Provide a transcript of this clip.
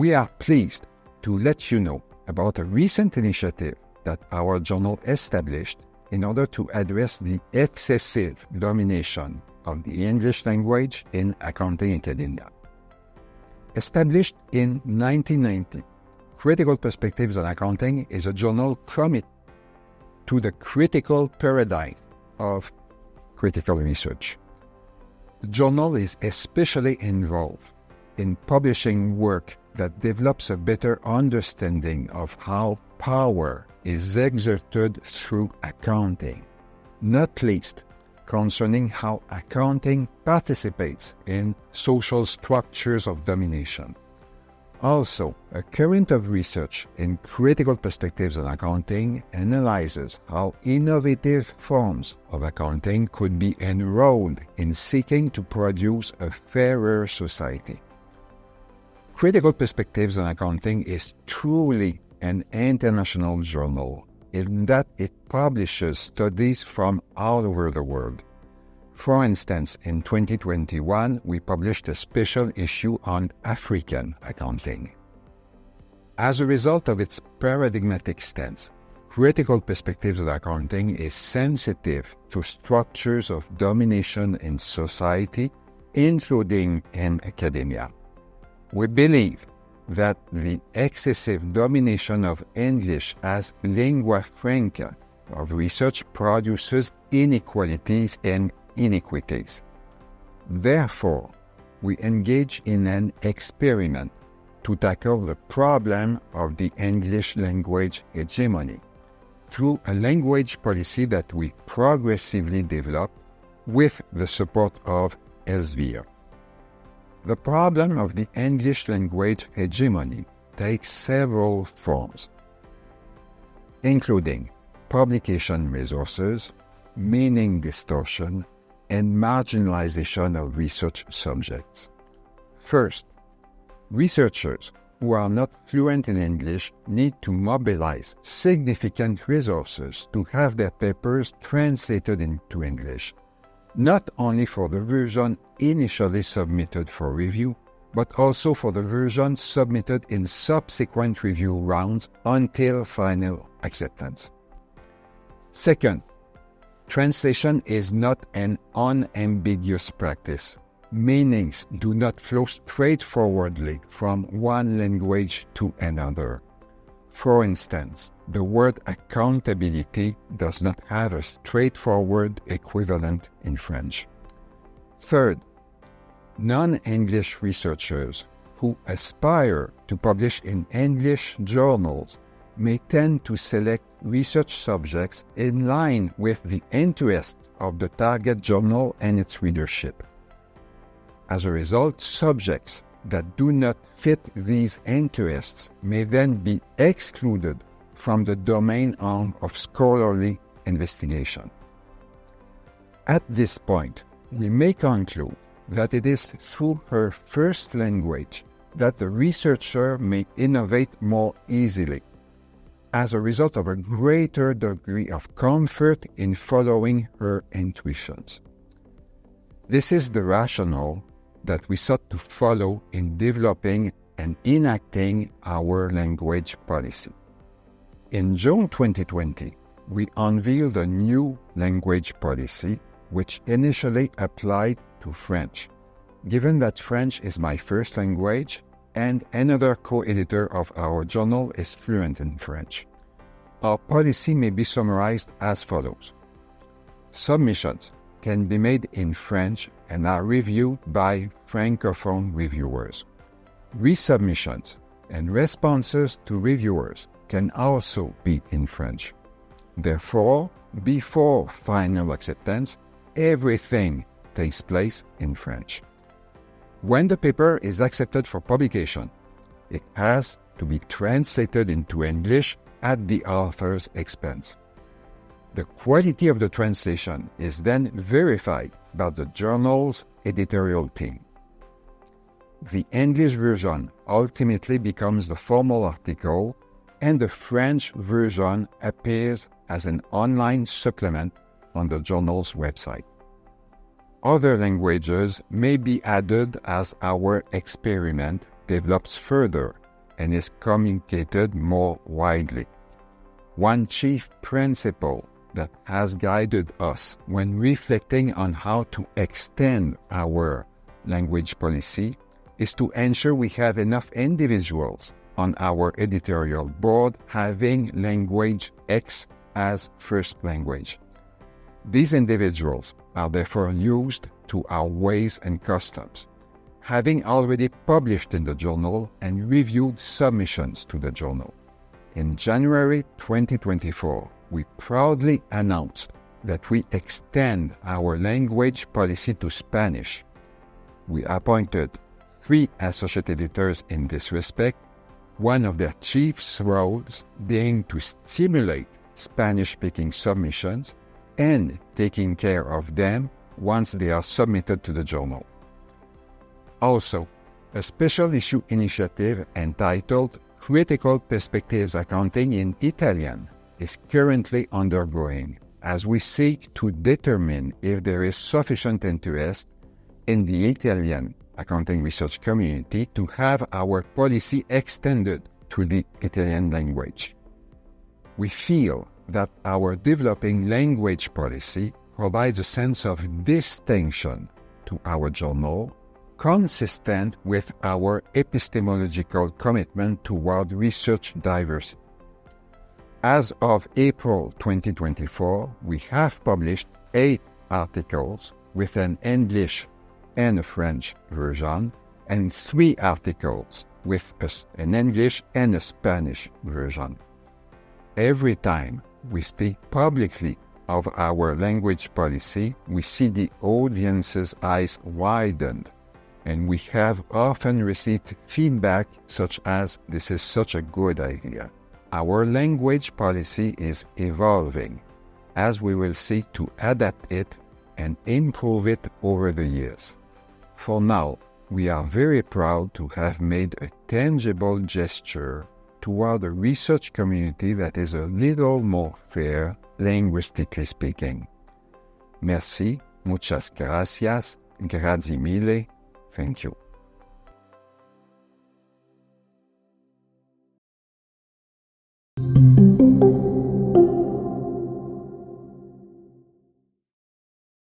we are pleased to let you know about a recent initiative that our journal established in order to address the excessive domination of the English language in accounting academia. Established in 1990, Critical Perspectives on Accounting is a journal committed to the critical paradigm of critical research. The journal is especially involved in publishing work that develops a better understanding of how power is exerted through accounting, not least concerning how accounting participates in social structures of domination. Also, a current of research in Critical Perspectives on Accounting analyzes how innovative forms of accounting could be enrolled in seeking to produce a fairer society. Critical Perspectives on Accounting is truly an international journal in that it publishes studies from all over the world. For instance, in 2021, we published a special issue on African accounting. As a result of its paradigmatic stance, Critical Perspectives on Accounting is sensitive to structures of domination in society, including in academia. We believe that the excessive domination of English as lingua franca of research produces inequalities and inequities. Therefore, we engage in an experiment to tackle the problem of the English language hegemony through a language policy that we progressively developed with the support of Elsevier. The problem of the English language hegemony takes several forms, including publication resources, meaning distortion, and marginalization of research subjects. First, researchers who are not fluent in English need to mobilize significant resources to have their papers translated into English, not only for the version initially submitted for review, but also for the version submitted in subsequent review rounds until final acceptance. Second, translation is not an unambiguous practice. Meanings do not flow straightforwardly from one language to another. For instance, the word accountability does not have a straightforward equivalent in French. Third, non-English researchers who aspire to publish in English journals may tend to select research subjects in line with the interests of the target journal and its readership. As a result, subjects that do not fit these interests may then be excluded from the domain of scholarly investigation. At this point, we may conclude that it is through her first language that the researcher may innovate more easily, as a result of a greater degree of comfort in following her intuitions. This is the rationale that we sought to follow in developing and enacting our language policy. In June 2020, we unveiled a new language policy which initially applied to French, given that French is my first language and another co-editor of our journal is fluent in French. Our policy may be summarized as follows. Submissions can be made in French and are reviewed by Francophone reviewers. Resubmissions and responses to reviewers can also be in French. Therefore, before final acceptance, everything takes place in French. When the paper is accepted for publication, it has to be translated into English at the author's expense. The quality of the translation is then verified by the journal's editorial team. The English version ultimately becomes the formal article, and the French version appears as an online supplement on the journal's website. Other languages may be added as our experiment develops further and is communicated more widely. One chief principle that has guided us when reflecting on how to extend our language policy is to ensure we have enough individuals on our editorial board having language X as first language. These individuals are therefore used to our ways and customs, having already published in the journal and reviewed submissions to the journal. In January 2024, we proudly announced that we extend our language policy to Spanish. We appointed 3 associate editors in this respect, one of their chief roles being to stimulate Spanish-speaking submissions and taking care of them once they are submitted to the journal. Also, a special issue initiative entitled Critical Perspectives Accounting in Italian is currently undergoing as we seek to determine if there is sufficient interest in the Italian accounting research community to have our policy extended to the Italian language. We feel that our developing language policy provides a sense of distinction to our journal, consistent with our epistemological commitment toward research diversity. As of April 2024, we have published 8 articles with an English and a French version, and 3 articles with an English and a Spanish version. Every time we speak publicly of our language policy, we see the audience's eyes widened, and we have often received feedback such as, "This is such a good idea." Our language policy is evolving, as we will seek to adapt it and improve it over the years. For now, we are very proud to have made a tangible gesture toward a research community that is a little more fair, linguistically speaking. Merci, muchas gracias, grazie mille, thank you.